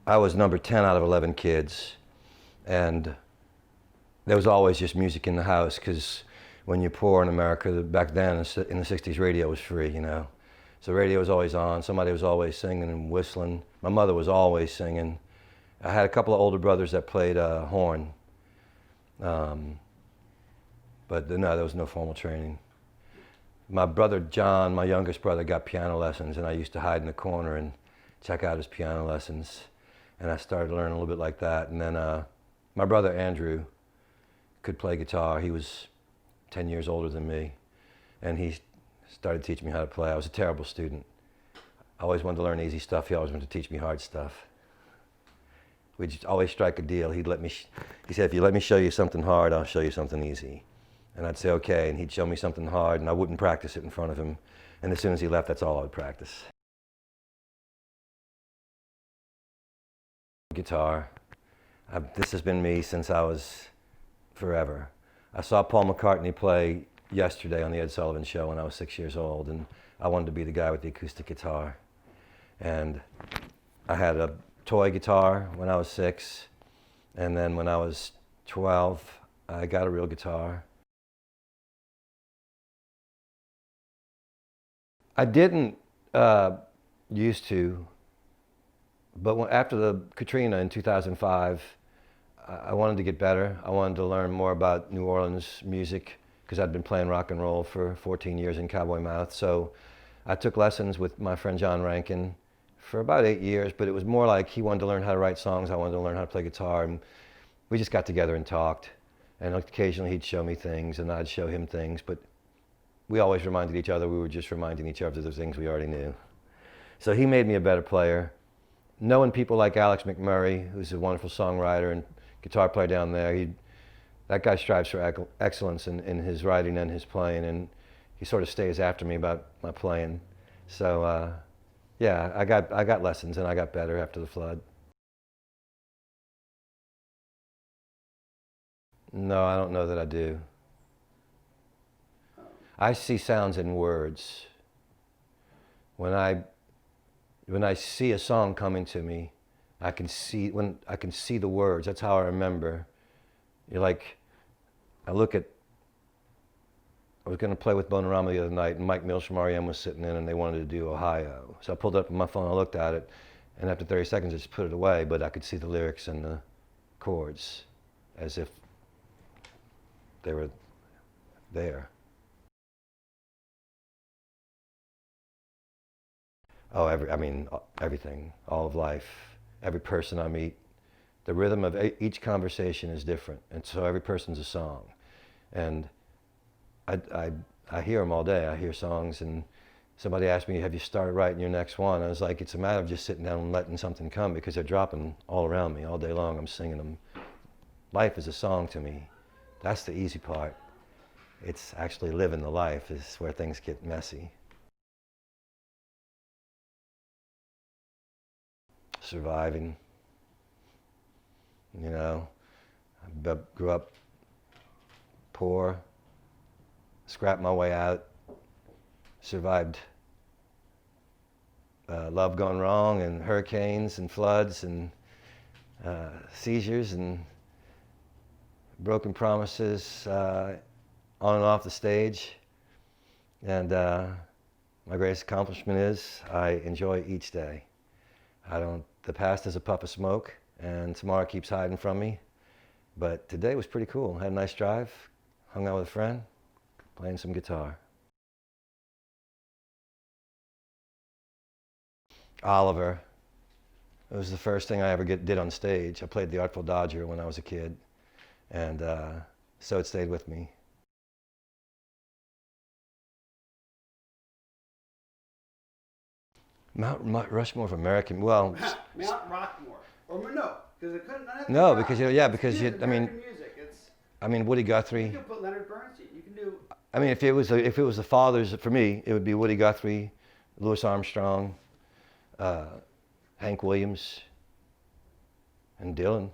I was number 10 out of 11 kids, and there was always just music in the house, because when you're poor in America, back then in the 60s, radio was free, you know. So radio was always on, somebody was always singing and whistling. My mother was always singing. I had a couple of older brothers that played horn, but no, there was no formal training. My brother John, my youngest brother, got piano lessons, and I used to hide in the corner and check out his piano lessons. And I started learning a little bit like that. And then my brother Andrew could play guitar. He was 10 years older than me, and he started teaching me how to play. I was a terrible student. I always wanted to learn easy stuff. He always wanted to teach me hard stuff. We'd just always strike a deal. He said, if you let me show you something hard, I'll show you something easy. And I'd say, okay, and he'd show me something hard, and I wouldn't practice it in front of him. And as soon as he left, that's all I would practice. Guitar. This has been me since I was forever. I saw Paul McCartney play yesterday on the Ed Sullivan Show when I was 6 years old, and I wanted to be the guy with the acoustic guitar. And I had a toy guitar when I was 6, and then when I was 12, I got a real guitar. I didn't used to, but after the Katrina in 2005, I wanted to get better. I wanted to learn more about New Orleans music, because I'd been playing rock and roll for 14 years in Cowboy Mouth. So I took lessons with my friend John Rankin for about 8 years, but it was more like he wanted to learn how to write songs, I wanted to learn how to play guitar, and we just got together and talked. And occasionally he'd show me things and I'd show him things, but we always reminded each other, we were just reminding each other of the things we already knew. So he made me a better player. Knowing people like Alex McMurray, who's a wonderful songwriter and guitar player down there, that guy strives for excellence in his writing and his playing, and he sort of stays after me about my playing. So yeah, I got lessons, and I got better after the flood. No, I don't know that I do. I see sounds in words. When I see a song coming to me, I can see the words. That's how I remember. You're like, I was going to play with Bonorama the other night, and Mike Mills from R.E.M. was sitting in, and they wanted to do Ohio. So I pulled it up on my phone, I looked at it, and after 30 seconds I just put it away, but I could see the lyrics and the chords as if they were there. Oh, everything, all of life, every person I meet. The rhythm of each conversation is different, and so every person's a song. And I hear them all day. I hear songs, and somebody asked me, have you started writing your next one? I was like, it's a matter of just sitting down and letting something come, because they're dropping all around me all day long. I'm singing them. Life is a song to me. That's the easy part. It's actually living the life is where things get messy. Surviving. You know, I grew up poor, scrapped my way out, survived love gone wrong, and hurricanes and floods and seizures and broken promises on and off the stage. And my greatest accomplishment is I enjoy each day. The past is a puff of smoke, and tomorrow keeps hiding from me. But today was pretty cool. Had a nice drive, hung out with a friend, playing some guitar. Oliver. It was the first thing I ever did on stage. I played the Artful Dodger when I was a kid, and so it stayed with me. Mount Rushmore of American, well... Mount Rockmore. Or no, because it couldn't... No, because, because I mean, Woody Guthrie... You can put Leonard Bernstein, you can do... I mean, if it was the fathers, for me, it would be Woody Guthrie, Louis Armstrong, Hank Williams, and Dylan.